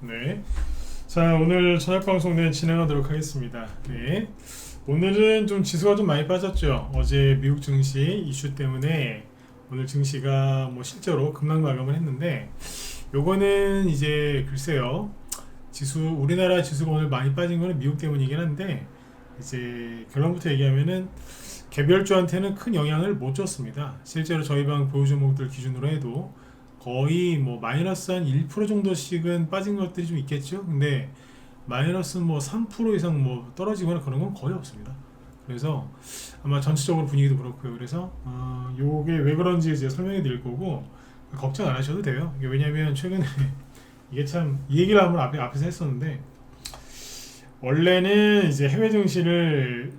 네. 자, 오늘 저녁 방송 진행하도록 하겠습니다. 네. 오늘은 좀 지수가 좀 많이 빠졌죠. 어제 미국 증시 이슈 때문에 오늘 증시가 뭐 실제로 급락 마감을 했는데, 요거는 이제 글쎄요. 우리나라 지수가 오늘 많이 빠진 거는 미국 때문이긴 한데, 이제 결론부터 얘기하면은 개별주한테는 큰 영향을 못 줬습니다. 실제로 저희 방 보유 종목들 기준으로 해도 거의 뭐 마이너스 한 1% 정도씩은 빠진 것들이 좀 있겠죠. 근데 마이너스 뭐 3% 이상 뭐 떨어지거나 그런 건 거의 없습니다. 그래서 아마 전체적으로 분위기도 그렇고요. 그래서 요게 왜 그런지 이제 설명해 드릴 거고, 걱정 안 하셔도 돼요. 이게 왜냐면 최근에 이게 참 이 얘기를 한번 앞에서 했었는데, 원래는 이제 해외 증시를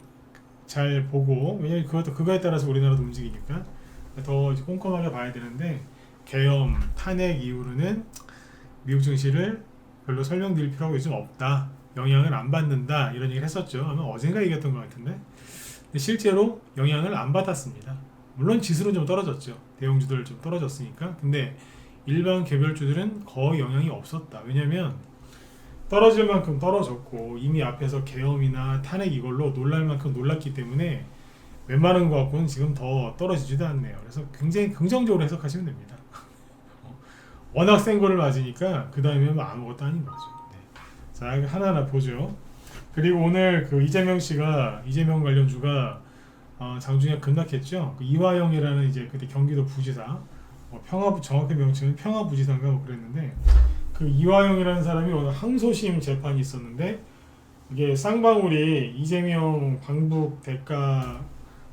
잘 보고, 왜냐면 그거에 따라서 우리나라도 움직이니까 더 이제 꼼꼼하게 봐야 되는데, 계엄 탄핵 이후로는 미국 증시를 별로 설명드릴 필요가 요즘 없다, 영향을 안 받는다, 이런 얘기를 했었죠. 아마 어젠가 얘기했던 것 같은데, 근데 실제로 영향을 안 받았습니다. 물론 지수는 좀 떨어졌죠. 대형주들 좀 떨어졌으니까. 근데 일반 개별주들은 거의 영향이 없었다. 왜냐면 떨어질 만큼 떨어졌고, 이미 앞에서 계엄이나 탄핵 이걸로 놀랄 만큼 놀랐기 때문에 웬만한 것 같고는 지금 더 떨어지지도 않네요. 그래서 굉장히 긍정적으로 해석하시면 됩니다. 워낙 센 거를 맞으니까 그 다음에 뭐 아무것도 아닌 거죠. 네. 자, 하나하나 보죠. 그리고 오늘 그 이재명 관련주가 장중에 급락했죠. 그 이화영이라는 이제 그때 경기도 부지사, 정확히 명칭은 평화부지사인가 뭐 그랬는데, 그 이화영이라는 사람이 오늘 항소심 재판이 있었는데, 이게 쌍방울이 이재명 방북 대가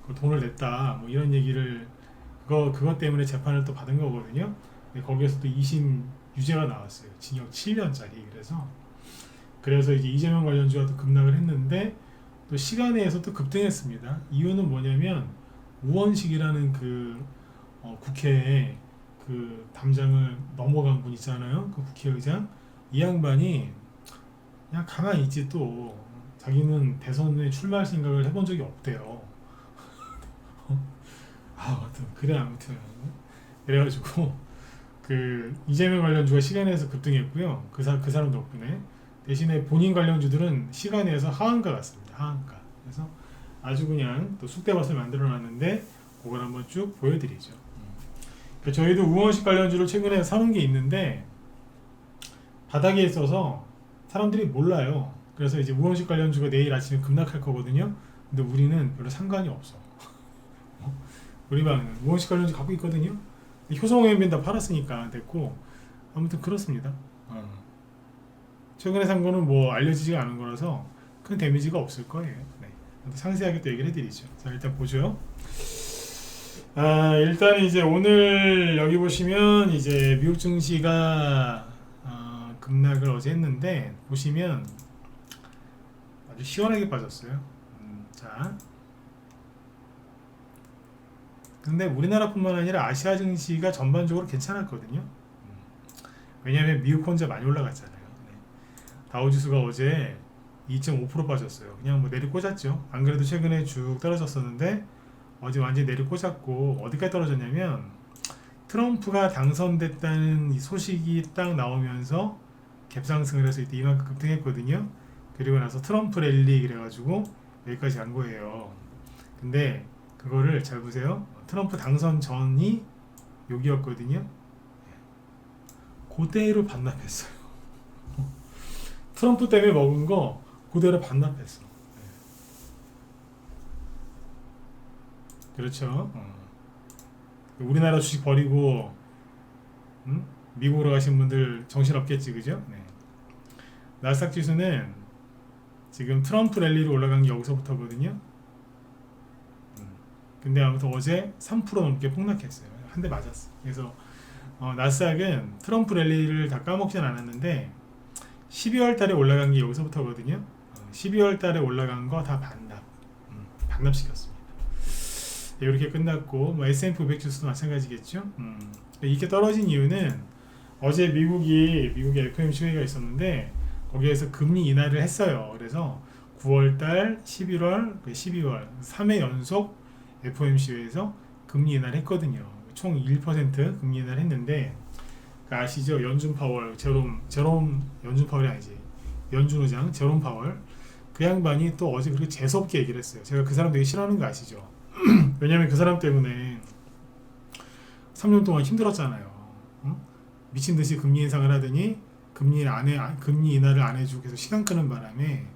그 돈을 냈다 뭐 이런 얘기를, 그것 때문에 재판을 또 받은 거거든요. 근데 거기에서 또 2심 유죄가 나왔어요. 징역 7년짜리. 그래서 이제 이재명 관련주가 또 급락을 했는데, 또 시간에서 또 급등했습니다. 이유는 뭐냐면 우원식이라는 그 국회에 그 담장을 넘어간 분 있잖아요. 그 국회의장, 이 양반이 그냥 가만히 있지, 또 자기는 대선에 출마할 생각을 해본 적이 없대요. 아무튼 그래가지고 그 이재명 관련주가 시간에서 급등했고요. 그 사람 덕분에. 대신에 본인 관련주들은 시간에서 하한가 같습니다. 하한가. 그래서 아주 그냥 또 쑥대밭을 만들어놨는데, 그걸 한번 쭉 보여드리죠. 저희도 우원식 관련주를 최근에 사놓은 게 있는데 바닥에 있어서 사람들이 몰라요. 그래서 이제 우원식 관련주가 내일 아침에 급락할 거거든요. 근데 우리는 별로 상관이 없어. 우리 방은 우원식 관련주 갖고 있거든요. 효성호연빈 다 팔았으니까 됐고, 아무튼 그렇습니다. 최근에 산 거는 뭐 알려지지가 않은 거라서 큰 데미지가 없을 거예요. 네. 상세하게 또 얘기를 해드리죠. 자, 일단 보죠. 일단 이제 오늘 여기 보시면 이제 미국 증시가 급락을 어제 했는데, 보시면 아주 시원하게 빠졌어요. 자, 근데 우리나라뿐만 아니라 아시아 증시가 전반적으로 괜찮았거든요. 왜냐하면 미국 혼자 많이 올라갔잖아요. 네. 다우지수가 어제 2.5% 빠졌어요. 그냥 뭐 내리 꽂았죠. 안 그래도 최근에 쭉 떨어졌었는데 어제 완전히 내리 꽂았고, 어디까지 떨어졌냐면 트럼프가 당선됐다는 이 소식이 딱 나오면서 갭상승을 해서 이때 이만큼 급등했거든요. 그리고 나서 트럼프 랠리 그래가지고 여기까지 간 거예요. 근데 그거를 잘 보세요. 트럼프 당선 전이 여기였거든요. 그대로 반납했어요. 트럼프 때문에 먹은 거 그대로 반납했어. 그렇죠. 우리나라 주식 버리고 미국으로 가신 분들 정신없겠지, 그죠? 네. 나스닥 지수는 지금 트럼프 랠리로 올라간 게 여기서부터거든요. 근데 아무튼 어제 3% 넘게 폭락했어요. 한 대 맞았어. 그래서 나스닥은 트럼프 랠리를 다 까먹진 않았는데 12월 달에 올라간 게 여기서부터거든요. 12월 달에 올라간 거 다 반납시켰습니다. 네, 이렇게 끝났고, 뭐 S&P 500 지수도 마찬가지겠죠. 이렇게 떨어진 이유는 어제 미국의 FOMC 회의가 있었는데 거기에서 금리 인하를 했어요. 그래서 9월달, 11월, 12월 3회 연속 FOMC 회의에서 금리 인하를 했거든요. 총 1% 금리 인하를 했는데, 그 아시죠? 연준 파월, 제롬 연준 파월이 아니지. 연준 의장 제롬 파월. 그 양반이 또 어제 그렇게 재수없게 얘기를 했어요. 제가 그 사람 되게 싫어하는 거 아시죠? 왜냐면 그 사람 때문에 3년 동안 힘들었잖아요. 응? 미친 듯이 금리 인상을 하더니 금리 인하를 안 해주고 계속 시간 끄는 바람에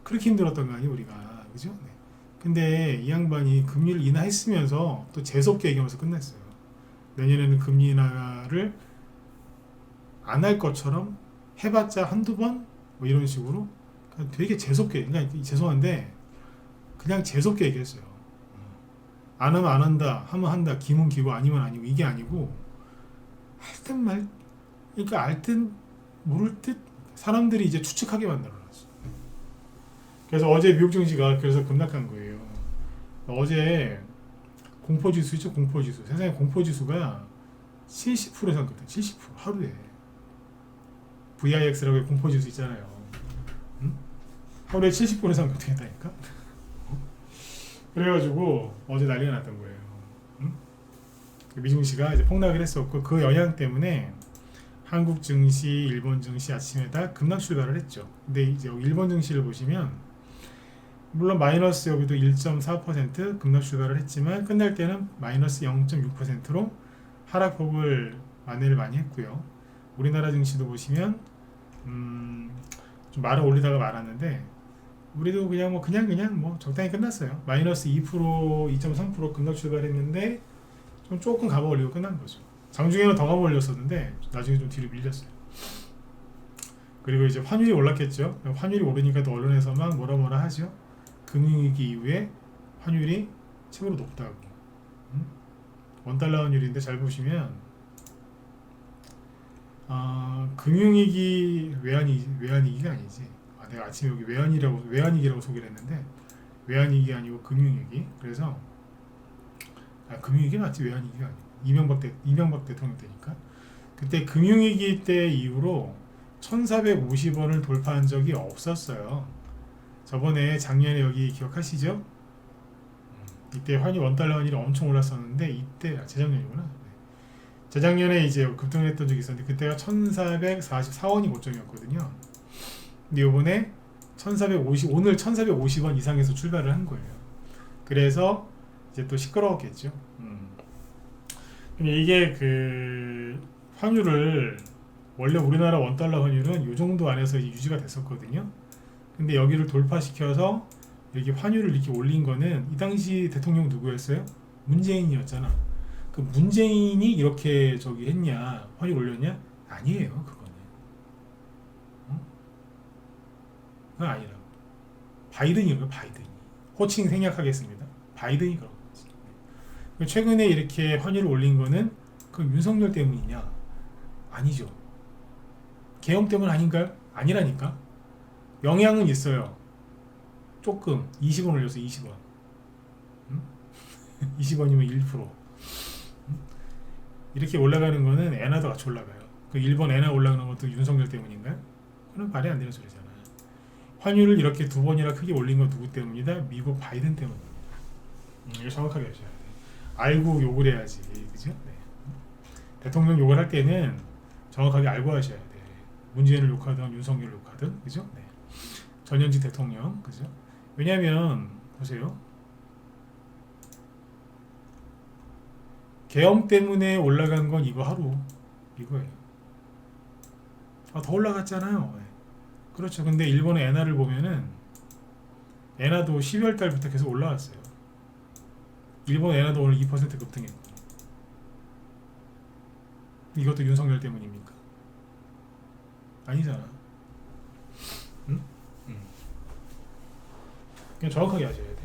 그렇게 힘들었던 거 아니에요, 우리가. 그죠? 네. 근데 이 양반이 금리를 인하했으면서 또 재수없게 얘기하면서 끝냈어요. 내년에는 금리 인하를 안 할 것처럼 해봤자 한두 번? 뭐 이런 식으로 되게 재수없게, 그러니까 죄송한데 그냥 재수없게 얘기했어요. 안 하면 안 한다, 하면 한다, 기면 기고 아니면 아니고, 이게 아니고 할 듯 말, 그러니까 알 듯 모를 듯 사람들이 이제 추측하게 만들어놨어. 그래서 어제 미국 증시가 그래서 급락한 거예요. 어제 공포지수 있죠, 공포지수. 세상에 공포지수가 70% 이상 급등, 70% 하루에. VIX라고 공포지수 있잖아요. 응? 하루에 70% 이상 급등했다니까. 그래가지고 어제 난리가 났던 거예요. 응? 미중 증시가 이제 폭락을 했었고, 그 영향 때문에 한국 증시, 일본 증시 아침에 다 급락 출발을 했죠. 근데 이제 일본 증시를 보시면 물론 마이너스 여기도 1.4% 급락 출발을 했지만 끝날 때는 마이너스 0.6%로 하락폭을 만회를 많이 했고요. 우리나라 증시도 보시면 좀 말을 올리다가 말았는데 우리도 그냥 뭐 적당히 끝났어요. 마이너스 2%, 2.3% 급락 출발했는데 좀 조금 가봐 올리고 끝난 거죠. 장중에는 더 가봐 올렸었는데 나중에 좀 뒤로 밀렸어요. 그리고 이제 환율이 올랐겠죠. 환율이 오르니까 또 언론에서 막 뭐라 하죠. 금융위기 이후에 환율이 최고로 높다고. 원달러 환율인데 잘 보시면 금융위기 외환위기가 아니지. 내가 아침에 여기 외환위기라고 소개를 했는데 외환위기가 아니고 금융위기. 그래서 금융위기 맞지, 외환위기가 아니고. 이명박 대통령 때니까. 그때 금융위기 때 이후로 1450원을 돌파한 적이 없었어요. 저번에 작년에 여기 기억하시죠? 이때 원달러 환율이 엄청 올랐었는데, 이때 재작년이구나. 재작년에 이제 급등을 했던 적이 있었는데 그때가 1444원이 고점이었거든요. 근데 이번에 오늘 1450원 이상에서 출발을 한 거예요. 그래서 이제 또 시끄러웠겠죠. 이게 그 환율을 원래 우리나라 원달러 환율은 이 정도 안에서 유지가 됐었거든요. 근데 여기를 돌파시켜서 이렇게 환율을 이렇게 올린 거는 이 당시 대통령 누구였어요? 문재인이었잖아. 그 문재인이 이렇게 했냐, 환율 올렸냐? 아니에요, 그거는. 그건 아니라고. 바이든이 호칭 생략하겠습니다. 바이든이 그런 거지. 최근에 이렇게 환율을 올린 거는 그 윤석열 때문이냐? 아니죠. 계엄 때문 아닌가요? 아니라니까. 영향은 있어요. 조금 20원 올려서 20원. 20원이면 1%. 이렇게 올라가는 거는 엔화도 같이 올라가요. 그 일본 엔화 올라가는 것도 윤석열 때문인가요? 그건 말이 안 되는 소리잖아요. 환율을 이렇게 두 번이나 크게 올린 건 누구 때문이다? 미국 바이든 때문입니다. 이거 정확하게 하셔야 돼요. 알고 욕을 해야지, 그죠? 네. 대통령 욕을 할 때는 정확하게 알고 하셔야 돼. 문재인을 욕하든 윤석열을 욕하든, 그죠? 네. 전현직 대통령, 그죠? 왜냐하면 보세요. 계엄 때문에 올라간 건 이거 하루 이거예요. 더 올라갔잖아요. 네. 그렇죠. 근데 일본의 엔화를 보면은 엔화도 12월 달부터 계속 올라왔어요. 일본 엔화도 오늘 2% 급등했고. 이것도 윤석열 때문입니까? 아니잖아. 응? 그냥 정확하게 하셔야 돼.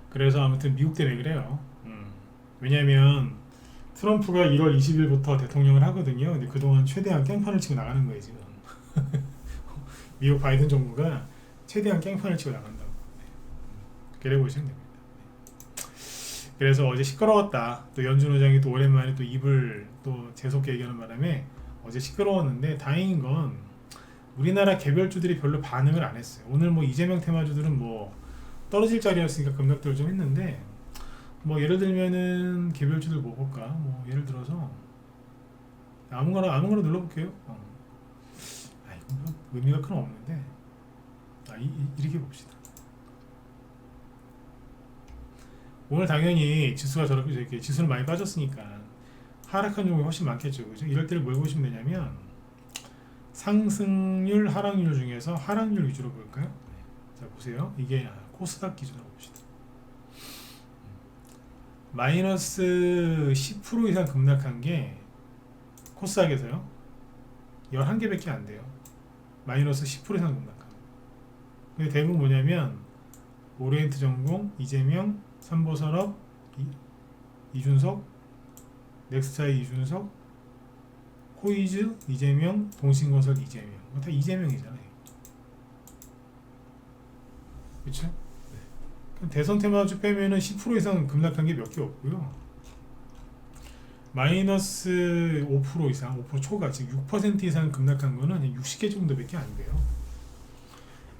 그래서 아무튼 미국 때문에 그래요. 왜냐면 트럼프가 1월 20일부터 대통령을 하거든요. 근데 그동안 최대한 깽판을 치고 나가는 거예요, 지금. 미국 바이든 정부가 최대한 깽판을 치고 나간다고. 그래 보시면 됩니다. 그래서 어제 시끄러웠다. 또 연준 의장이 또 오랜만에 또 입을 또 재수없게 얘기하는 바람에 어제 시끄러웠는데, 다행인 건 우리나라 개별주들이 별로 반응을 안 했어요. 오늘 뭐 이재명 테마주들은 뭐 떨어질 자리였으니까 급락들 좀 했는데, 뭐 예를 들면은 개별주들 뭐 볼까? 뭐 예를 들어서 아무거나 눌러볼게요. 이거 뭐 의미가 큰 없는데. 이렇게 봅시다. 오늘 당연히 지수가 저렇게 이렇게 지수는 많이 빠졌으니까 하락한 종목이 훨씬 많겠죠, 그죠? 이럴 때를 뭘 보시면 되냐면 상승률, 하락률 중에서 하락률 위주로 볼까요? 자 보세요. 이게 코스닥 기준으로 봅시다. 마이너스 10% 이상 급락한 게 코스닥에서요 11개밖에 안 돼요. 마이너스 10% 이상 급락한 거. 근데 대부분 뭐냐면 오리엔트 전공, 이재명, 삼보산업, 이준석, 넥스타이 이준석, 코이즈, 이재명, 동신건설 이재명. 다 이재명이잖아요. 그쵸? 네. 대선 테마주 빼면은 10% 이상 급락한 게 몇 개 없고요. 마이너스 5% 이상, 5% 초과, 즉 6% 이상 급락한 거는 60개 정도밖에 안 돼요.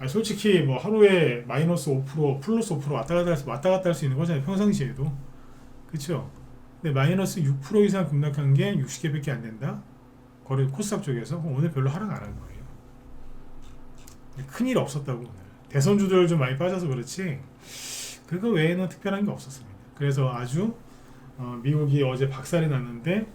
솔직히 뭐 하루에 마이너스 5%, 플러스 5% 왔다 갔다 할 수 있는 거잖아요. 평상시에도. 그쵸? 근데 마이너스 6% 이상 급락한 게 60개밖에 안 된다? 거래 코스닥 쪽에서 오늘 별로 하락 안 한 거예요. 큰일 없었다고 오늘. 대선주들 좀 많이 빠져서 그렇지 그거 외에는 특별한 게 없었습니다. 그래서 아주 미국이 어제 박살이 났는데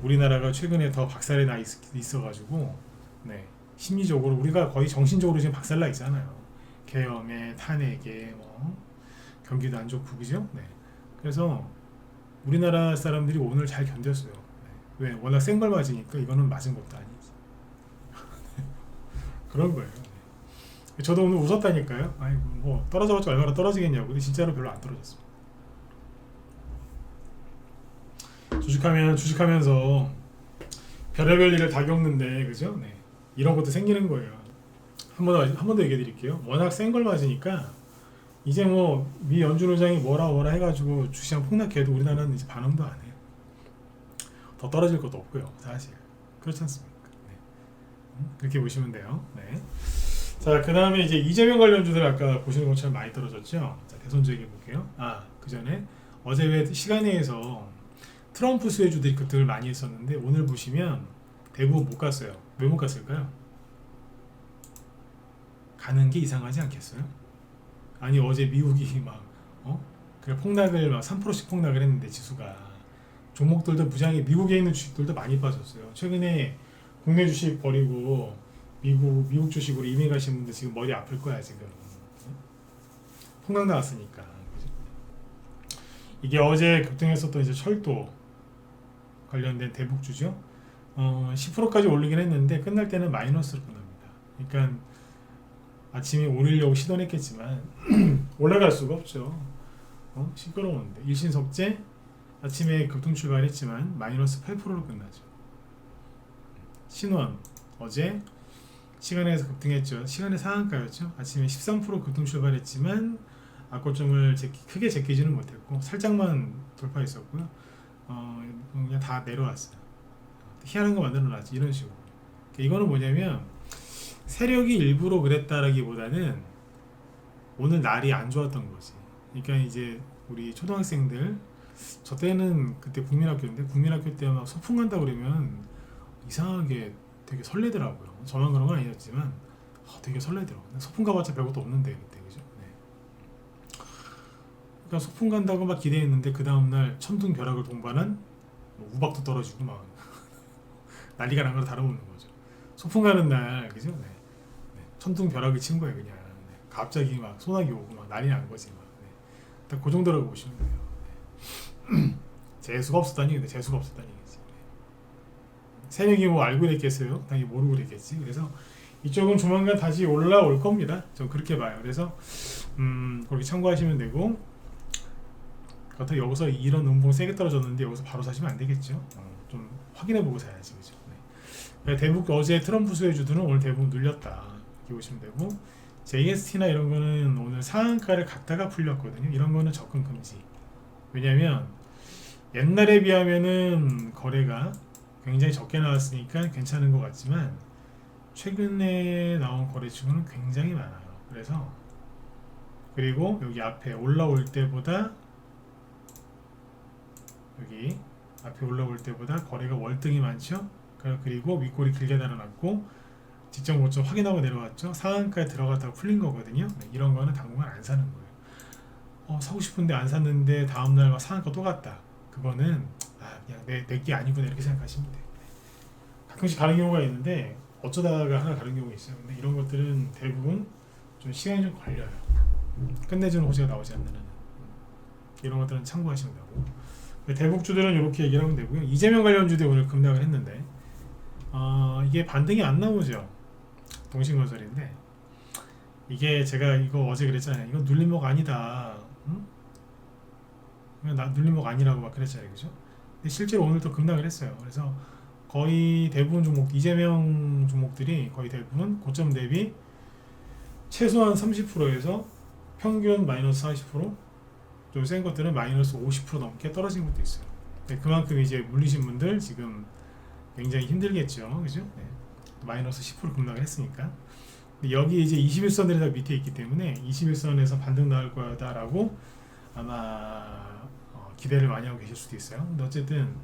우리나라가 최근에 더 박살이 나 있어가지고 네, 심리적으로 우리가 거의 정신적으로 지금 박살나 있잖아요. 계엄에 탄핵에 뭐 경기도 안 좋고 그죠? 네. 그래서 우리나라 사람들이 오늘 잘 견뎠어요. 네. 왜? 워낙 센 걸 맞으니까 이거는 맞은 것도 아니지. 그런 거예요. 네. 저도 오늘 웃었다니까요. 아이고 뭐 떨어져봤자 얼마나 떨어지겠냐고. 근데 진짜로 별로 안 떨어졌습니다. 주식하면서 별의별 일을 다 겪는데 그죠? 네. 이런 것도 생기는 거예요. 한 번 더 얘기해 드릴게요. 워낙 센 걸 맞으니까 이제 뭐 미 연준 의장이 뭐라 해가지고 주시장 폭락해도 우리나라는 이제 반응도 안 해요. 더 떨어질 것도 없고요. 사실 그렇지 않습니까? 네. 그렇게 보시면 돼요. 네. 자, 그 다음에 이제 이재명 관련주들 아까 보시는 것처럼 많이 떨어졌죠. 자, 대선주 얘기해 볼게요. 그 전에 어제 왜 시간회에서 트럼프 수혜주들이 급등을 많이 했었는데 오늘 보시면 대부분 못 갔어요. 왜 못 갔을까요? 가는 게 이상하지 않겠어요? 아니 어제 미국이 막 그래 폭락을 막 3%씩 폭락을 했는데 지수가 종목들도 무장히 미국에 있는 주식들도 많이 빠졌어요. 최근에 국내 주식 버리고 미국 주식으로 이민 가신 분들 지금 머리 아플 거야 지금. 폭락 나왔으니까. 이게 어제 급등했었던 이제 철도 관련된 대북주죠. 10%까지 올리긴 했는데 끝날 때는 마이너스로 끝납니다. 그러니까 아침에 오르려고 시도했겠지만 올라갈 수가 없죠. 시끄러운데 일신석재 아침에 급등 출발했지만 마이너스 8%로 끝나죠. 신원 어제 시간에서 급등했죠. 시간의 상한가였죠. 아침에 13% 급등 출발했지만 악고점을 크게 제끼지는 못했고 살짝만 돌파했었고요. 그냥 다 내려왔어요. 희한한 거 만들어놨지 이런 식으로. 이거는 뭐냐면 세력이 일부러 그랬다라기보다는 오늘 날이 안 좋았던 거지. 그러니까 이제 우리 초등학생들 저 때는 그때 국민학교인데 국민학교 때 막 소풍 간다 그러면 이상하게 되게 설레더라고요. 저만 그런 건 아니었지만 되게 설레더라고요. 소풍 가봤자 별것도 없는데 그때 그죠? 네. 그러니까 소풍 간다고 막 기대했는데 그 다음날 천둥벼락을 동반한 우박도 떨어지고 막 난리가 난 거랑 다름없는 거죠. 소풍 가는 날 그죠? 네. 천둥벼락을 친 거예요 그냥. 네. 갑자기 막 소나기 오고 막 난리 난 거지 막. 네. 딱 그 정도라고 보시면 돼요. 네. 재수가 없었다니 근데 재수가 없었다니 얘기지. 네. 세력이 뭐 알고 그랬겠어요? 당연히 모르고 그랬겠지. 그래서 이쪽은 조만간 다시 올라올 겁니다. 전 그렇게 봐요. 그래서 그렇게 참고하시면 되고 그렇다고 여기서 이런 음봉 세게 떨어졌는데 여기서 바로 사시면 안 되겠죠. 좀 확인해보고 사야지 그죠. 네. 대북 어제 트럼프 수혜주들은 오늘 대부분 눌렸다 이렇게 보시면 되고 JST나 이런 거는 오늘 상한가를 갔다가 풀렸거든요. 이런 거는 접근 금지. 왜냐면 옛날에 비하면은 거래가 굉장히 적게 나왔으니까 괜찮은 것 같지만 최근에 나온 거래치고는 굉장히 많아요. 그래서 그리고 여기 앞에 올라올 때보다 여기 앞에 올라올 때보다 거래가 월등히 많죠. 그리고 윗골이 길게 달아났고 직전 고점 확인하고 내려왔죠. 상한가에 들어갔다가 풀린 거거든요. 네, 이런 거는 당분간 안 사는 거예요. 사고 싶은데 안 샀는데 다음날 막 상한가 또 갔다. 그거는 그냥 내게 아니구나 이렇게 생각하시면 돼요. 가끔씩 가는 경우가 있는데 어쩌다가 하나 다른 경우가 있어요. 근데 이런 것들은 대부분 좀 시간이 좀 걸려요. 끝내주는 호재가 나오지 않는 한은. 이런 것들은 참고하시면 되고, 대북주들은 이렇게 얘기를 하면 되고요. 이재명 관련주도 오늘 급락을 했는데 이게 반등이 안 나오죠. 동신건설인데 이게 제가 이거 어제 그랬잖아요. 이건 눌림목 아니다. 응? 이건 눌림목 아니라고 막 그랬잖아요. 그죠? 근데 실제로 오늘 또 급락을 했어요. 그래서 거의 대부분 종목, 이재명 종목들이 거의 대부분 고점 대비 최소한 30%에서 평균 마이너스 40%, 좀 센 것들은 마이너스 50% 넘게 떨어진 것도 있어요. 그만큼 이제 물리신 분들 지금 굉장히 힘들겠죠. 그죠? 네. 마이너스 10% 급락을 했으니까. 근데 여기 이제 21선들이 다 밑에 있기 때문에 21선에서 반등 나올 거다라고 아마 기대를 많이 하고 계실 수도 있어요. 근데 어쨌든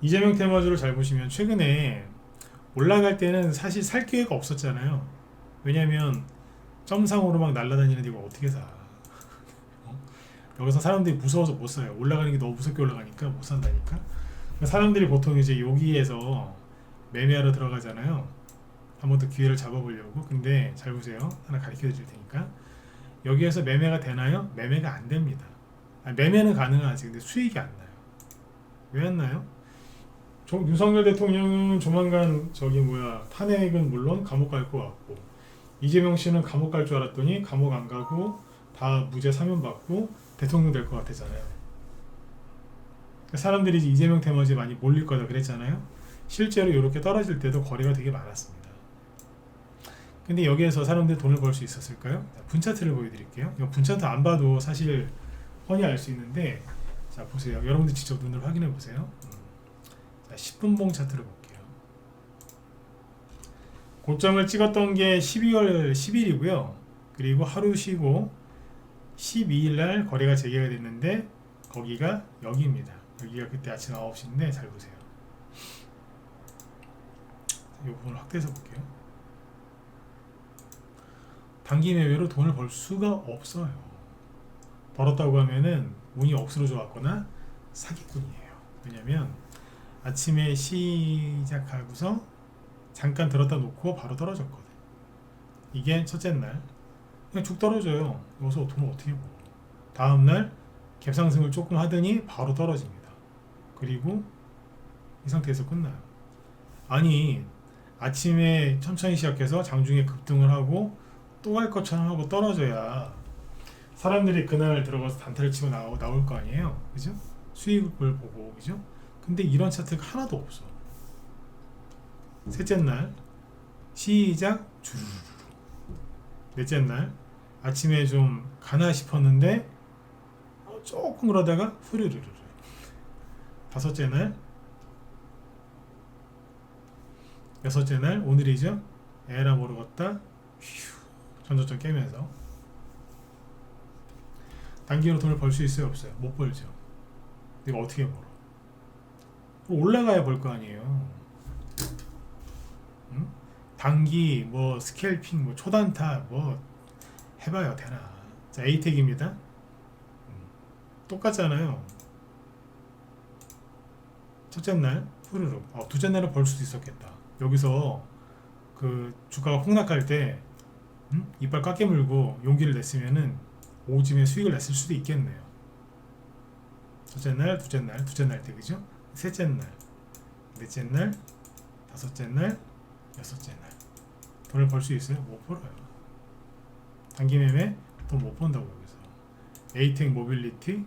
이재명 테마주를 잘 보시면 최근에 올라갈 때는 사실 살 기회가 없었잖아요. 왜냐면 점상으로 막 날아다니는 이거 어떻게 사? 여기서 사람들이 무서워서 못 사요. 올라가는 게 너무 무섭게 올라가니까 못 산다니까. 사람들이 보통 이제 여기에서 매매하러 들어가잖아요. 한번 더 기회를 잡아보려고. 근데 잘 보세요. 하나 가르쳐 드릴 테니까. 여기에서 매매가 되나요? 매매가 안 됩니다. 매매는 가능하지. 근데 수익이 안 나요. 왜 안 나요? 윤석열 대통령은 조만간 탄핵은 물론 감옥 갈 것 같고, 이재명 씨는 감옥 갈 줄 알았더니 감옥 안 가고 다 무죄 사면 받고 대통령 될 것 같았잖아요. 사람들이 이재명 테마주에 많이 몰릴 거다 그랬잖아요. 실제로 이렇게 떨어질 때도 거래가 되게 많았습니다. 근데 여기에서 사람들이 돈을 벌 수 있었을까요? 분차트를 보여드릴게요. 이거 분차트 안 봐도 사실 뻔히 알 수 있는데, 자 보세요. 여러분들 직접 눈으로 확인해 보세요. 자, 10분봉 차트를 볼게요. 고점을 찍었던 게 12월 10일이고요. 그리고 하루 쉬고 12일 날 거래가 재개가 됐는데 거기가 여기입니다. 여기가 그때 아침 9시인데 잘 보세요. 이 부분을 확대해서 볼게요. 단기 매매로 돈을 벌 수가 없어요. 벌었다고 하면은 운이 억수로 좋았거나 사기꾼이에요. 왜냐면 아침에 시작하고서 잠깐 들었다 놓고 바로 떨어졌거든. 이게 첫째 날 그냥 쭉 떨어져요. 여기서 돈을 어떻게 벌어? 다음날 갭상승을 조금 하더니 바로 떨어집니다. 그리고 이 상태에서 끝나요. 아니 아침에 천천히 시작해서 장중에 급등을 하고 또 할 것처럼 하고 떨어져야 사람들이 그날 들어가서 단타를 치고 나올 거 아니에요. 그죠? 수익을 보고. 그죠? 근데 이런 차트가 하나도 없어. 셋째 날 시작 주르르. 넷째 날 아침에 좀 가나 싶었는데 조금 그러다가 후루루루. 다섯째 날, 여섯째 날 오늘이죠. 에라 모르겠다. 휴, 전저점 깨면서 단기로 돈을 벌 수 있어요, 없어요? 못 벌죠. 이거 어떻게 벌어? 올라가야 벌 거 아니에요. 응? 단기 뭐 스캘핑 뭐 초단타 뭐 해봐야 되나. 자, 에이텍입니다. 똑같잖아요. 첫째 날 후루룩. 둘째 날은 벌 수도 있었겠다. 여기서 그 주가가 폭락할 때 이빨 꽉 깨물고 용기를 냈으면은 오줌에 수익을 냈을 수도 있겠네요. 첫째 날, 둘째 날 때 그죠? 셋째 날, 넷째 날, 다섯째 날, 여섯째 날. 돈을 벌 수 있어요? 못 벌어요. 단기 매매 돈 못 번다고 여기서. 에이텍 모빌리티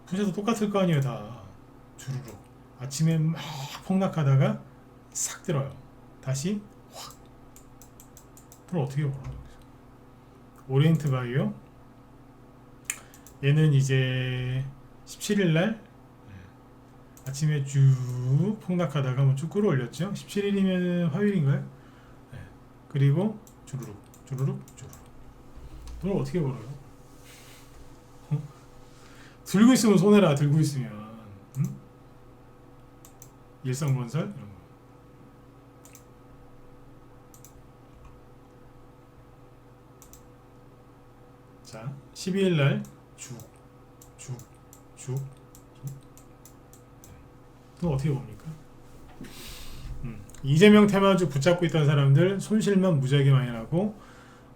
분야도 똑같을 거 아니에요 다. 주르륵. 아침에 막 폭락하다가 싹 들어요. 다시 확. 돈을 어떻게 벌어? 오리엔트 바이오 얘는 이제 17일날 아침에 쭉 폭락하다가 뭐 쭉 끌어올렸죠. 17일이면 화요일인가요? 네. 그리고 주르륵 돈을 어떻게 벌어요? 들고 있으면 손해라. 들고 있으면 일성건설 이런 거. 자, 12일 날 쭉. 그럼 어떻게 봅니까? 이재명 테마주 붙잡고 있던 사람들 손실만 무지하게 많이 나고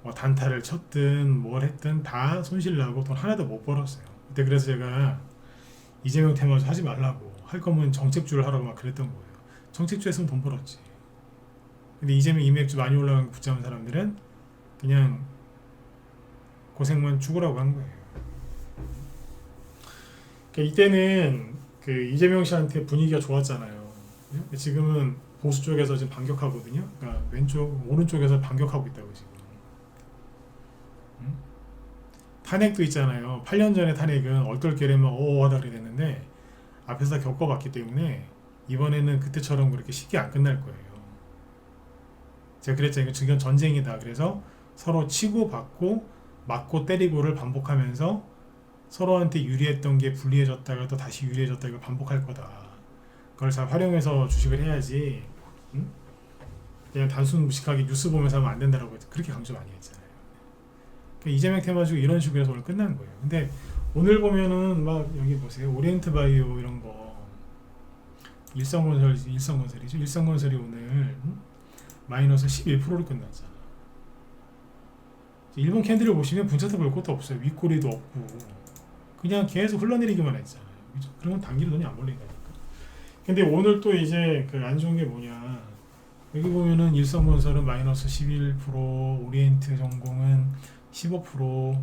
뭐 단타를 쳤든 뭘 했든 다 손실 나고 돈 하나도 못 벌었어요. 그때 그래서 제가 이재명 테마주 하지 말라고, 할 거면 정책주를 하라고 막 그랬던 거예요. 정책주 했으면 돈 벌었지. 근데 이재명 이맥주 많이 올라간 거 붙잡은 사람들은 그냥 고생만 죽으라고 한 거예요. 그러니까 이때는 그 이재명 씨한테 분위기가 좋았잖아요. 지금은 보수 쪽에서 지금 반격하거든요. 그러니까 오른쪽에서 반격하고 있다고 지금. 탄핵도 있잖아요. 8년 전에 탄핵은 얼떨결에만 어어하다 그랬는데 앞에서 다 겪어봤기 때문에 이번에는 그때처럼 그렇게 쉽게 안 끝날 거예요. 제가 그랬잖아요. 지금 전쟁이다. 그래서 서로 치고받고 맞고 때리고를 반복하면서 서로한테 유리했던 게 불리해졌다가 또 다시 유리해졌다가 반복할 거다. 그걸 잘 활용해서 주식을 해야지. 응? 그냥 단순 무식하게 뉴스 보면서 하면 안 된다라고 그렇게 강조 많이 했잖아요. 그러니까 이재명 테마주고 이런 식으로 해서 오늘 끝난 거예요. 근데 오늘 보면은 막 여기 보세요. 오리엔트 바이오 이런 거, 일성건설이죠. 일성건설이 오늘 마이너스 11%로 끝났잖아. 일본 캔들을 보시면 분차도 볼 것도 없어요. 윗꼬리도 없고 그냥 계속 흘러내리기만 했잖아요. 그죠? 그러면 단기로 돈이 안 몰린다니까. 근데 오늘 또 이제 그 안 좋은 게 뭐냐, 여기 보면은 일성건설은 마이너스 11%, 오리엔트 전공은 15%,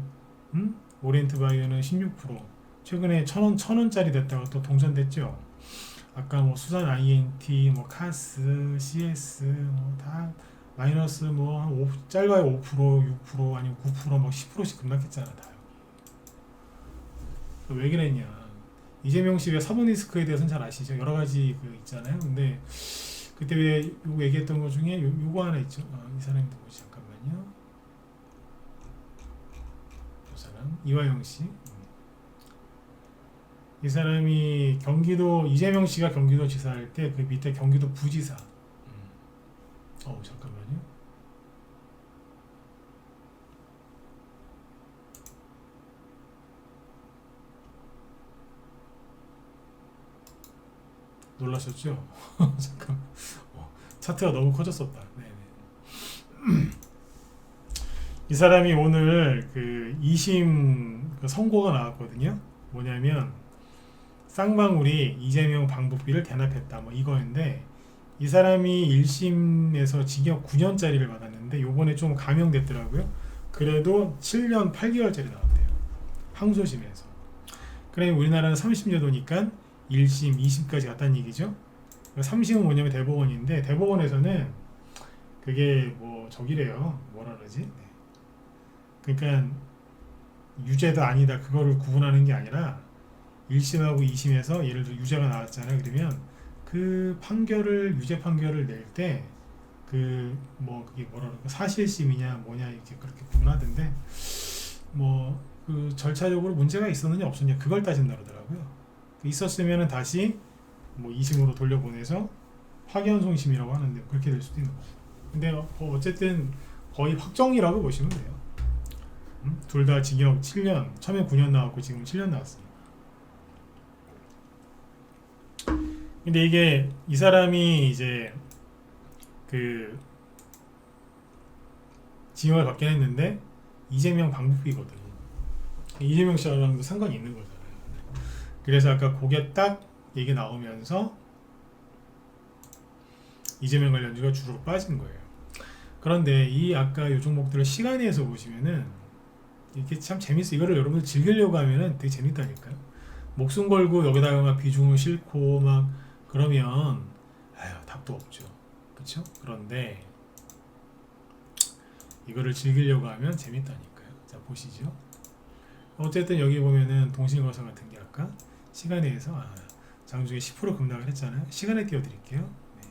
오리엔트 바이오는 16%. 최근에 1,000원짜리 됐다가 또 동전됐죠. 아까 뭐 수산 INT, 뭐 카스, CS 뭐 다 마이너스 뭐 짧아야 5%, 6% 아니면 9%, 막 10%씩 급락했잖아 다. 왜 그랬냐? 이재명 씨가 사모니스크에 대해서는 잘 아시죠? 여러 가지 그 있잖아요. 근데 그때 왜 요거 얘기했던 것 중에 요거 하나 있죠. 이 사람이 누구지? 잠깐만요. 이 사람 이화영 씨. 이 사람이 경기도, 이재명 씨가 경기도 지사 할 때 그 밑에 경기도 부지사. 잠깐만요. 놀라셨죠? 잠깐. 차트가 너무 커졌었다. 네네. 이 사람이 오늘 그 2심 그 선고가 나왔거든요. 뭐냐면 쌍방울이 이재명 방북비를 대납했다 뭐 이거인데, 이 사람이 1심에서 징역 9년짜리를 받았는데 요번에 좀 감형됐더라고요. 그래도 7년 8개월짜리 나왔대요. 항소심에서. 그래 우리나라는 30여 도니까 1심, 2심까지 갔다는 얘기죠. 3심은 뭐냐면 대법원인데, 대법원에서는 그게 뭐 저기래요. 뭐라 그러지? 네. 그러니까 유죄다 아니다 그거를 구분하는 게 아니라 1심하고 2심에서 예를 들어 유죄가 나왔잖아요. 그러면 그 판결을, 유죄 판결을 낼 때 그 뭐 그게 뭐라 그럴까, 사실심이냐 뭐냐 이렇게 그렇게 구분하던데, 뭐 그 절차적으로 문제가 있었느냐 없었느냐 그걸 따진다 그러더라고요. 있었으면은 다시 뭐 2심으로 돌려보내서 파기환송심이라고 하는데 그렇게 될 수도 있는 거죠. 근데 어쨌든 거의 확정이라고 보시면 돼요. 둘 다 징역 7년, 처음에 9년 나왔고 지금 7년 나왔습니다. 근데 이게 이 사람이 이제 그 징역을 받긴 했는데 이재명 방북비거든. 이재명 씨랑도 상관이 있는 거잖아요. 그래서 아까 그게 딱 얘기 나오면서 이재명 관련주가 주로 빠진 거예요. 그런데 이 아까 요 종목들을 시간에서 보시면은 이게 참 재밌어. 이거를 여러분들 즐기려고 하면은 되게 재밌다니까요. 목숨 걸고 여기다가 막 비중을 싣고 막 그러면 답도 없죠. 그쵸? 그런데 이거를 즐기려고 하면 재밌다니까요. 자 보시죠. 어쨌든 여기 보면은 동신거성 같은 게 아까 시간에서 장중에 10% 급락을 했잖아요. 시간에 띄워드릴게요. 네.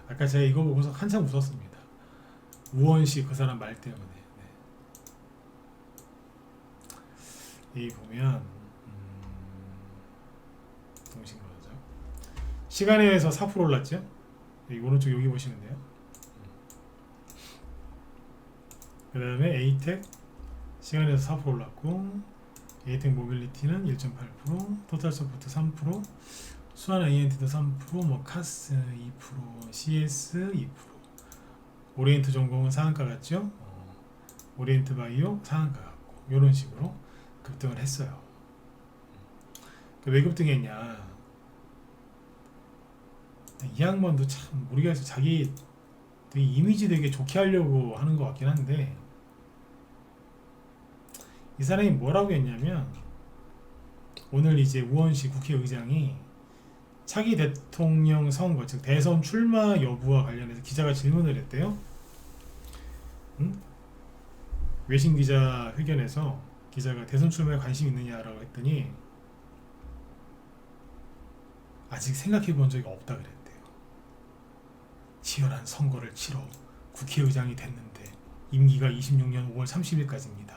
아까 제가 이거 보고서 한참 웃었습니다. 우원씨 그 사람 말 때문에. 네. 이 보면 동신거성. 시간에 의해서 4% 올랐죠. 여기 오른쪽 여기 보시면 돼요. 그 다음에 에이텍 시간에서 4% 올랐고, 에이텍 모빌리티는 1.8%, 토탈 서포트 3%, 수완 ANT도 3%, 뭐 카스 2%, CS 2%. 오리엔트 전공은 상한가 같죠? 오리엔트 바이오 상한가 같고, 이런 식으로 급등을 했어요. 왜 급등했냐? 이 양반도 참 모르겠어. 자기 되게 이미지 되게 좋게 하려고 하는 것 같긴 한데, 이 사람이 뭐라고 했냐면, 오늘 이제 우원식 국회의장이 차기 대통령 선거, 즉 대선 출마 여부와 관련해서 기자가 질문을 했대요. 외신 기자 회견에서 기자가 대선 출마에 관심 있느냐라고 했더니 아직 생각해 본 적이 없다 그랬대요. 치열한 선거를 치러 국회의장이 됐는데 임기가 26년 5월 30일까지입니다.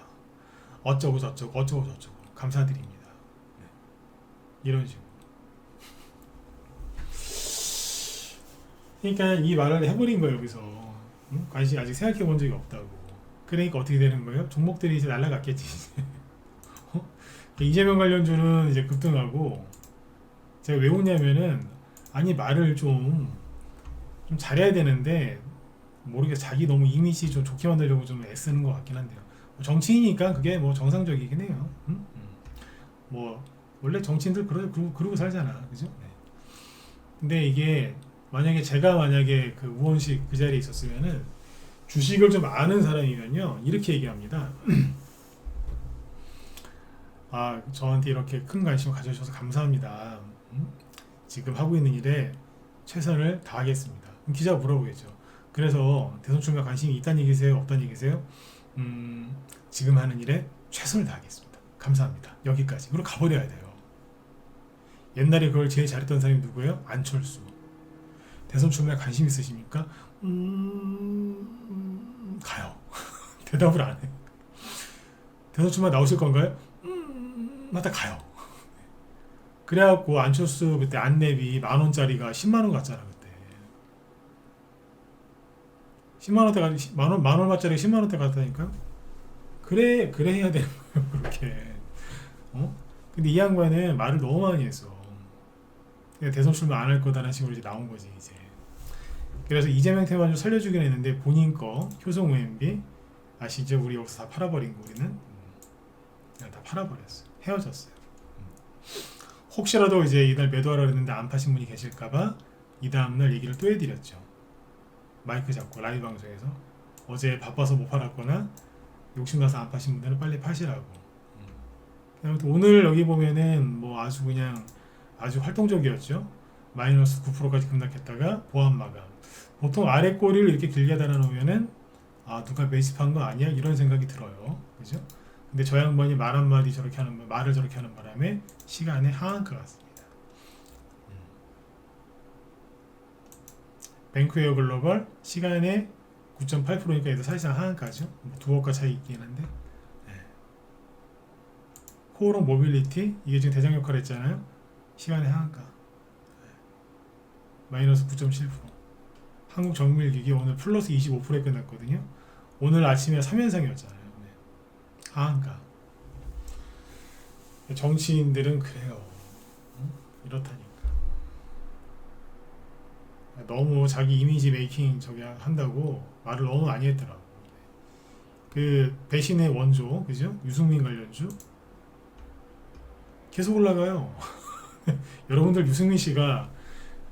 어쩌고 저쩌고 어쩌고 저쩌고 감사드립니다. 네. 이런 식으로. 그러니까 이 말을 해버린 거예요. 여기서 관심 아직 생각해 본 적이 없다고. 그러니까 어떻게 되는 거예요? 종목들이 이제 날라갔겠지. 이재명 관련주는 이제 급등하고, 제가 왜 웃냐면은, 아니 말을 좀 잘해야 되는데 모르게 자기 너무 이미지 좀 좋게 만들려고 좀 애쓰는 것 같긴 한데요. 정치인이니까 그게 뭐 정상적이긴 해요. 뭐 원래 정치인들 그러고 살잖아, 그죠? 네. 근데 이게 제가 만약에 그 우원식 그 자리에 있었으면은, 주식을 좀 아는 사람이면요 이렇게 얘기합니다. 아, 저한테 이렇게 큰 관심을 가져주셔서 감사합니다. 지금 하고 있는 일에 최선을 다하겠습니다. 기자가 물어보겠죠. 그래서 대선 출마 관심이 있다는 얘기세요? 없다는 얘기세요? 지금 하는 일에 최선을 다하겠습니다. 감사합니다. 여기까지. 그리고 가버려야 돼요. 옛날에 그걸 제일 잘했던 사람이 누구예요? 안철수. 대선 출마에 관심 있으십니까? 가요. 대답을 안 해. 대선 출마 나오실 건가요? 나다 가요. 그래갖고 안철수 그때 안내비 10,000원짜리가 10만원 갔잖아 그때. 10만원대 만원짜리 10만원대 갔다니까. 그래 해야 되는 거예요 그렇게. 근데 이 양반은 말을 너무 많이 했어. 대선 출마 안 할 거다라는 식으로 이제 나온 거지 이제. 그래서 이재명 테마 좀 살려주긴 했는데, 본인 거 효성 OMB 아시죠? 우리 여기서 다 팔아버린 거. 우리는 다 팔아버렸어. 헤어졌어요. 혹시라도 이제 이날 매도하라 그랬는데 안 파신 분이 계실까봐 이 다음날 얘기를 또 해드렸죠. 마이크 잡고 라이브 방송에서. 어제 바빠서 못 팔았거나 욕심나서 안 파신 분들은 빨리 파시라고. 아무튼 오늘 여기 보면은 뭐 아주 그냥 아주 활동적이었죠. 마이너스 9%까지 급락했다가 보합 마감. 보통 아래 꼬리를 이렇게 길게 달아놓으면은, 아, 누가 매집한 거 아니야? 이런 생각이 들어요. 그죠? 근데 저 양반이 말 한마디 저렇게 하는, 말을 저렇게 하는 바람에 시간에 하한가 같습니다. 뱅크웨어 글로벌 시간에 9.8%니까 얘도 사실상 하한가죠. 두억가 차이 있긴 한데. 네. 코오롱 모빌리티 이게 지금 대장 역할을 했잖아요. 시간에 하한가. 네. 마이너스 9.7%. 한국정밀기기 오늘 플러스 25%에 끝났거든요. 오늘 아침에 3연상이었잖아요. 네. 하한가. 정치인들은 그래요. 이렇다니까. 너무 자기 이미지 메이킹 저기 한다고 말을 너무 많이 했더라고. 그 배신의 원조, 그죠? 유승민 관련주 계속 올라가요. 여러분들 유승민 씨가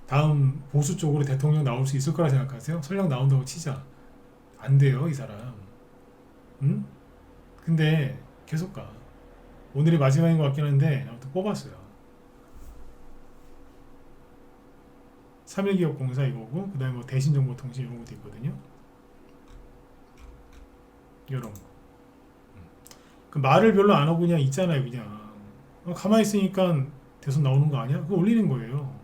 다음 보수 쪽으로 대통령 나올 수 있을 거라 생각하세요? 설령 나온다고 치자. 안 돼요, 이 사람. 응? 근데 계속 가. 오늘이 마지막인 것 같긴 한데 아무튼 뽑았어요. 3일기업공사 이거고, 그 다음에 뭐 대신정보통신 이런 것도 있거든요. 이런 거. 그 말을 별로 안 하고 그냥 있잖아요, 그냥. 가만히 있으니까 대선 나오는 거 아니야? 그거 올리는 거예요.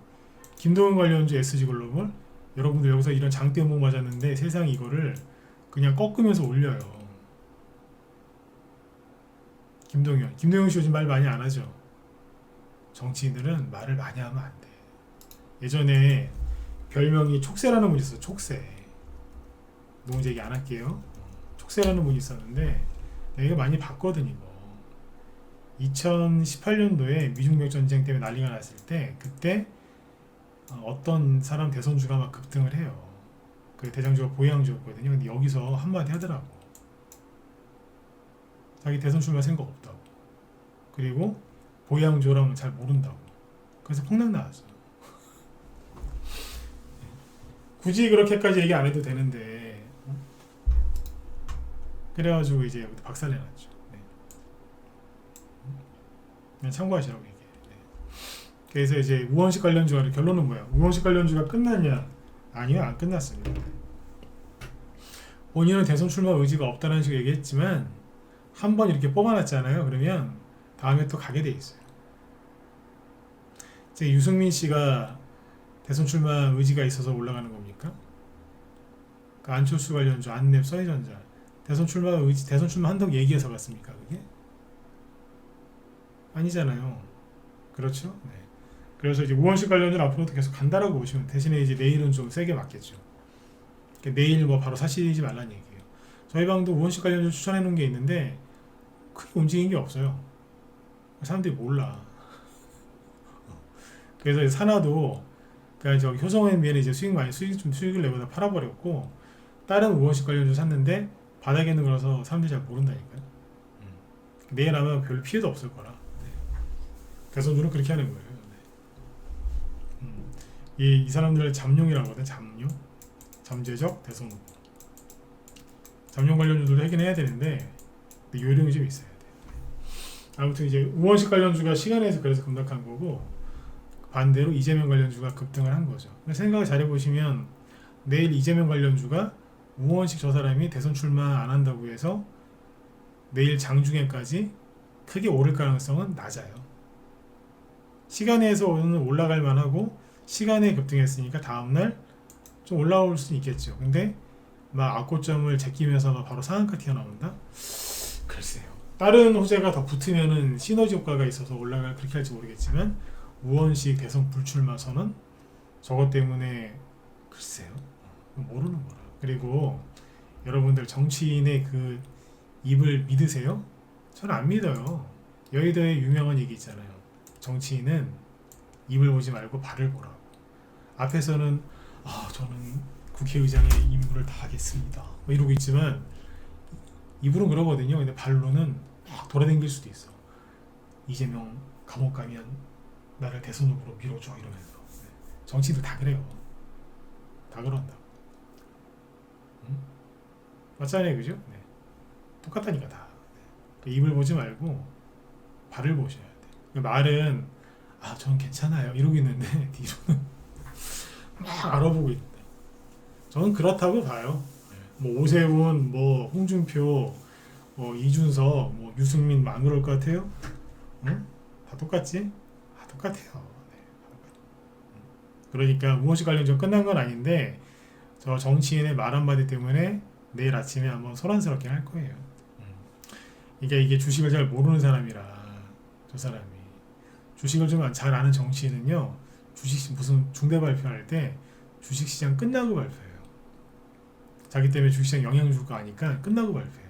김동연 관련주 SG글로벌. 여러분들 여기서 이런 장대목 맞았는데 세상이 이거를 그냥 꺾으면서 올려요. 김동연 씨 요즘 말 많이 안 하죠. 정치인들은 말을 많이 하면 안 돼. 예전에 별명이 촉새라는 분이 있었어요. 촉새. 누군지 얘기 안 할게요. 촉새라는 분이 있었는데 내가 많이 봤거든 이거. 2018년도에 미중력 전쟁 때문에 난리가 났을 때 그때 어떤 사람 대선주가 막 급등을 해요. 그 대장주가 보양주였거든요. 근데 여기서 한마디 하더라고. 자기 대선 출마 생각 없다고. 그리고 보양주랑 잘 모른다고. 그래서 폭락 나왔어. 굳이 그렇게까지 얘기 안 해도 되는데 그래가지고 이제 박살내놨죠. 네. 그냥 참고하시라고 얘기해. 네. 그래서 이제 우원식 관련주가 결론은 뭐야? 우원식 관련주가 끝났냐? 아니요, 안 끝났습니다. 본인은 대선 출마 의지가 없다는 식으로 얘기했지만 한번 이렇게 뽑아놨잖아요. 그러면 다음에 또 가게 돼 있어요. 이제 유승민 씨가 대선 출마 의지가 있어서 올라가는 겁니까? 그 안철수 관련주, 안랩, 서해전자 대선 출마 의지, 대선 출마 한다고 얘기해서 갔습니까? 그게? 아니잖아요. 그렇죠? 네. 그래서 이제 우원식 관련주는 앞으로도 계속 간다라고 보시면 대신에 이제 내일은 좀 세게 맞겠죠. 그러니까 내일 뭐 바로 사시지 말라는 얘기예요. 저희 방도 우원식 관련주 추천해 놓은 게 있는데 크게 움직인 게 없어요. 사람들이 몰라. 그래서 산화도 그러니까 저 효성에 비해 이제 수익을 내보다 팔아버렸고 다른 우원식 관련주 샀는데 바닥에 있는 거라서 사람들이 잘 모른다니까요. 내일 아마 별 피해도 없을 거라. 네. 그래서 누는 그렇게 하는 거예요. 네. 이 사람들을 잠룡이라고 하거든. 잠룡, 잠재적 대선 후보. 잠룡 관련주들도 하긴 해야 되는데 요령이 좀 있어야 돼. 아무튼 이제 우원식 관련주가 시간에서 그래서 급락한 거고 반대로 이재명 관련주가 급등을 한 거죠. 생각을 잘 해보시면 내일 이재명 관련주가 우원식 저 사람이 대선 출마 안 한다고 해서 내일 장중에까지 크게 오를 가능성은 낮아요. 시간에서 오늘 올라갈 만하고 시간에 급등했으니까 다음날 좀 올라올 수는 있겠죠. 근데 막 악고점을 제끼면서 막 바로 상한가 튀어나온다? 글쎄요. 다른 호재가 더 붙으면은 시너지 효과가 있어서 올라갈 그렇게 할지 모르겠지만 우원식 대선 불출마 선언 저것 때문에 글쎄요. 모르는 거라. 그리고 여러분들 정치인의 그 입을 믿으세요? 저는 안 믿어요. 여의도에 유명한 얘기 있잖아요. 정치인은 입을 보지 말고 발을 보라고. 앞에서는 저는 국회의장의 임무를 다 하겠습니다. 뭐 이러고 있지만 입으로는 그러거든요. 근데 발로는 막 돌아다닐 수도 있어. 이재명 감옥 가면 나를 대선 후보로 밀어줘 이러면서. 정치인들 다 그래요. 다 그런다고. 응? 맞잖아요, 그죠? 네. 똑같다니까 다. 네. 입을 보지 말고 발을 보셔야 돼. 말은 저는 괜찮아요 이러고 있는데 뒤로는 막 알아보고 있대. 저는 그렇다고 봐요. 뭐 오세훈, 뭐 홍준표, 뭐 이준석, 뭐 유승민 안 그럴 것 같아요? 응? 다 똑같지? 똑같아요. 네, 다 똑같아요. 그러니까 우원식 관련전 끝난 건 아닌데 저 정치인의 말 한마디 때문에 내일 아침에 한번 소란스럽게 할 거예요. 이게 주식을 잘 모르는 사람이라 저 사람이 주식을 좀 잘 아는 정치인은요 주식 무슨 중대 발표할 때 주식시장 끝나고 발표해요. 자기 때문에 주식시장 영향 줄 거 아니까 끝나고 발표해요.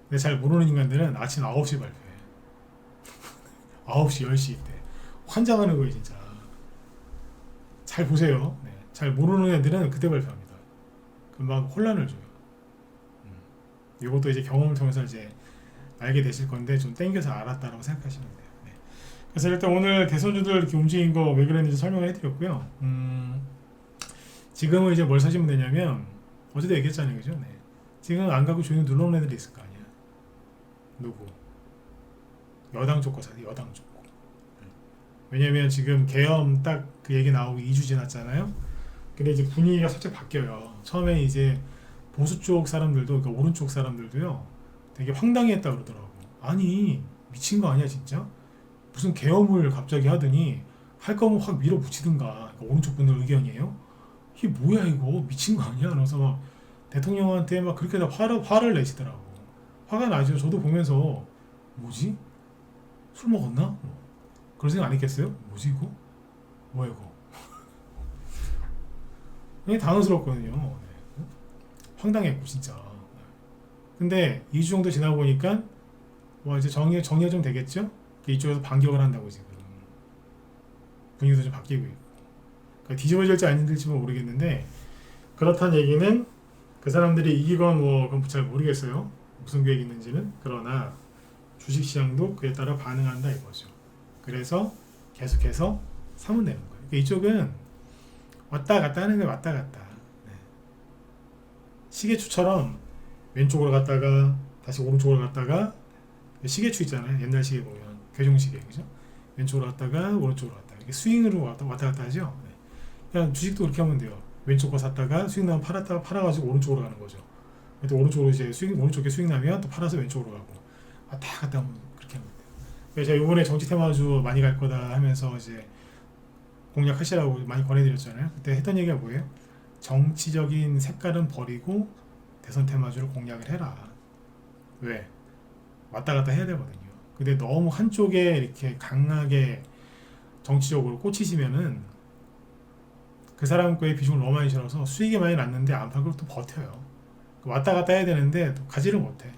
근데 잘 모르는 인간들은 아침 9시 발표해요. 9시, 10시 때 환장하는 거예요 진짜. 잘 보세요. 네. 잘 모르는 애들은 그때 발표합니다. 금방 혼란을 줘요. 이것도 이제 경험을 통해서 이제 알게 되실 건데 좀 땡겨서 알았다라고 생각하시면 돼요. 네. 그래서 일단 오늘 대선주들 이렇게 움직인 거 왜 그랬는지 설명을 해드렸고요. 지금은 이제 뭘 사시면 되냐면 어제도 얘기했잖아요, 그죠? 네. 지금 안 가고 조용히 눌러놓은 애들이 있을 거 아니야. 누구? 여당 쪽 거 사세요. 여당 쪽 거. 왜냐면 지금 계엄 딱 그 얘기 나오고 2주 지났잖아요. 근데 이제 분위기가 살짝 바뀌어요. 처음에 이제 보수 쪽 사람들도, 그러니까 오른쪽 사람들도요, 되게 황당해했다 그러더라고. 아니 미친 거 아니야 진짜? 무슨 계엄을 갑자기 하더니 할 거면 확 밀어붙이든가. 그러니까 오른쪽 분들 의견이에요. 이게 뭐야 이거 미친 거 아니야? 그래서 막 대통령한테 막 그렇게 다 화를 내시더라고. 화가 나죠. 저도 보면서 뭐지? 술 먹었나? 그런 생각 안 했겠어요? 뭐지 이거? 뭐야 이거? 굉장히 당황스럽거든요. 네. 황당했고 진짜. 근데 2주 정도 지나고 보니까 뭐 이제 정리가 좀 되겠죠? 이쪽에서 반격을 한다고 지금 분위기도 좀 바뀌고 있고. 그러니까 뒤집어질지 안 뒤집어질지 모르겠는데 그렇다는 얘기는 그 사람들이 이기건 뭐 그건 잘 모르겠어요. 무슨 계획이 있는지는. 그러나 주식시장도 그에 따라 반응한다 이거죠. 그래서 계속해서 사면 되는 거예요. 그러니까 이쪽은 왔다 갔다 하는 게 왔다 갔다. 네. 시계추처럼 왼쪽으로 갔다가 다시 오른쪽으로 갔다가 시계추 있잖아요. 옛날 시계 보면 괴종시계 그죠? 왼쪽으로 갔다가 오른쪽으로 갔다가 이렇게 스윙으로 왔다 갔다 하죠. 네. 그냥 주식도 그렇게 하면 돼요. 왼쪽 거 샀다가 수익 나면 팔았다가 팔아가지고 오른쪽으로 가는 거죠. 또 오른쪽으로 이제 오른쪽에 수익 나면 또 팔아서 왼쪽으로 가고 왔다 갔다 하면 그렇게 하면 돼요. 그래서 제가 이번에 정치 테마주 많이 갈 거다 하면서 이제 공략하시라고 많이 권해드렸잖아요. 그때 했던 얘기가 뭐예요? 정치적인 색깔은 버리고 대선 테마주를 공략을 해라. 왜? 왔다 갔다 해야 되거든요. 근데 너무 한쪽에 이렇게 강하게 정치적으로 꽂히시면은 그 사람 거에 비중을 너무 많이 실어서 수익이 많이 났는데 안 팔고 또 버텨요. 왔다 갔다 해야 되는데 또 가지를 못해.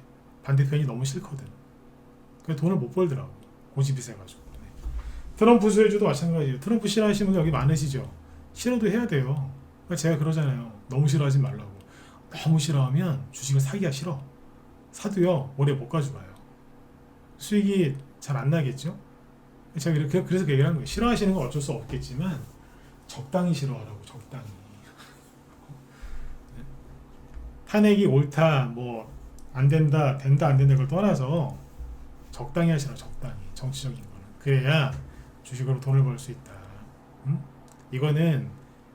반대편이 너무 싫거든. 그래서 돈을 못 벌더라고. 고집이 세가지고. 네. 트럼프 수혜주도 마찬가지예요. 트럼프 싫어하시는 분 여기 많으시죠? 싫어도 해야 돼요. 그러니까 제가 그러잖아요. 너무 싫어하지 말라고. 너무 싫어하면 주식을 사기가 싫어. 사도요 오래 못 가져가요. 수익이 잘 안 나겠죠? 제가 이렇게 그래서 얘기를 하는 거예요. 싫어하시는 건 어쩔 수 없겠지만 적당히 싫어하라고. 적당히. 탄핵이 옳다 뭐 안 된다 된다 안 된다 걸 떠나서 적당히 하시라. 적당히. 정치적인 거는 그래야 주식으로 돈을 벌 수 있다. 이거는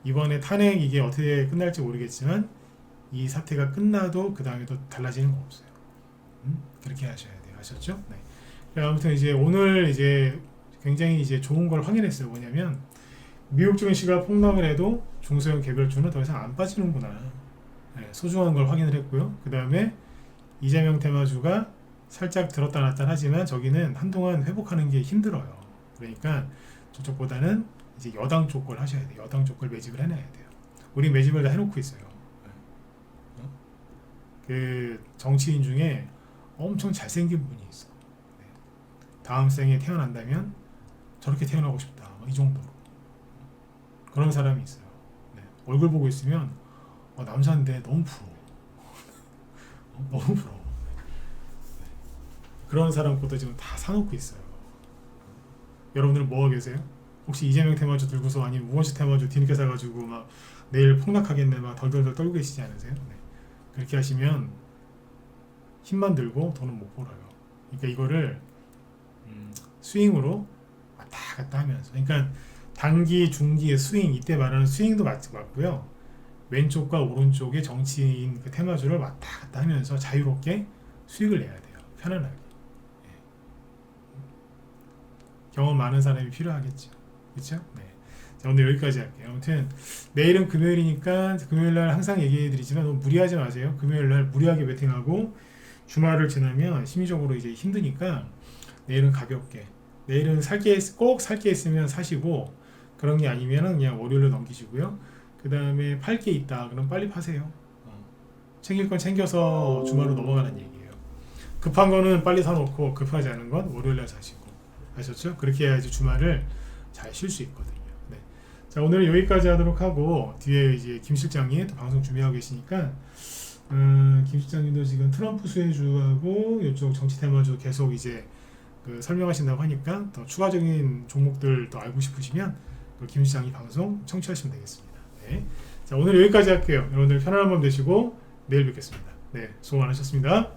이번에 탄핵 이게 어떻게 끝날지 모르겠지만 이 사태가 끝나도 그 다음에도 달라지는 거 없어요. 그렇게 하셔야 돼요. 아셨죠? 네. 아무튼 이제 오늘 이제 굉장히 이제 좋은 걸 확인했어요. 뭐냐면 미국 증시가 폭락을 해도 중소형 개별주는 더 이상 안 빠지는구나. 네, 소중한 걸 확인을 했고요. 그 다음에 이재명 테마주가 살짝 들었다 놨다 하지만 저기는 한동안 회복하는 게 힘들어요. 그러니까 저쪽보다는 이제 여당 쪽 걸 하셔야 돼요. 여당 쪽 걸 매집을 해놔야 돼요. 우리 매집을 다 해놓고 있어요. 그 정치인 중에 엄청 잘생긴 분이 있어. 네. 다음 생에 태어난다면 저렇게 태어나고 싶다. 이 정도로. 그런 사람이 있어요. 네. 얼굴 보고 있으면 남자인데 너무 부러워. 너무 부러워. 네. 그런 사람 것도 지금 다 사놓고 있어요. 여러분들은 뭐 하고 계세요? 혹시 이재명 테마주 들고서 아니면 우원식 테마주 뒤늦게 사가지고 막 내일 폭락하겠네 막 덜덜덜 떨고 계시지 않으세요? 네. 그렇게 하시면 힘만 들고 돈은 못 벌어요. 그러니까 이거를 스윙으로 왔다 갔다 하면서, 그러니까 단기, 중기의 스윙, 이때 말하는 스윙도 맞고요. 왼쪽과 오른쪽의 정치인 그 테마주를 왔다 갔다 하면서 자유롭게 수익을 내야 돼요. 편안하게. 예. 경험 많은 사람이 필요하겠죠. 그렇죠? 네. 자, 오늘 여기까지 할게요. 아무튼 내일은 금요일이니까 금요일날 항상 얘기해드리지만 너무 무리하지 마세요. 금요일날 무리하게 베팅하고 주말을 지나면 심리적으로 이제 힘드니까 내일은 가볍게, 내일은 꼭 살 게 있으면 사시고 그런 게 아니면 그냥 월요일로 넘기시고요. 그 다음에 팔 게 있다 그럼 빨리 파세요. 챙길 건 챙겨서 주말로 넘어가는 얘기예요. 급한 거는 빨리 사놓고 급하지 않은 건 월요일날 사시고. 아셨죠? 그렇게 해야지 주말을 잘 쉴 수 있거든요. 네. 자, 오늘은 여기까지 하도록 하고 뒤에 이제 김 실장이 또 방송 준비하고 계시니까 김 실장님도 지금 트럼프 수혜주하고 이쪽 정치 테마주 계속 이제 설명하신다고 하니까 더 추가적인 종목들 더 알고 싶으시면 김 실장이 방송 청취하시면 되겠습니다. 네. 자, 오늘 여기까지 할게요. 여러분들 편안한 밤 되시고 내일 뵙겠습니다. 네, 수고 많으셨습니다.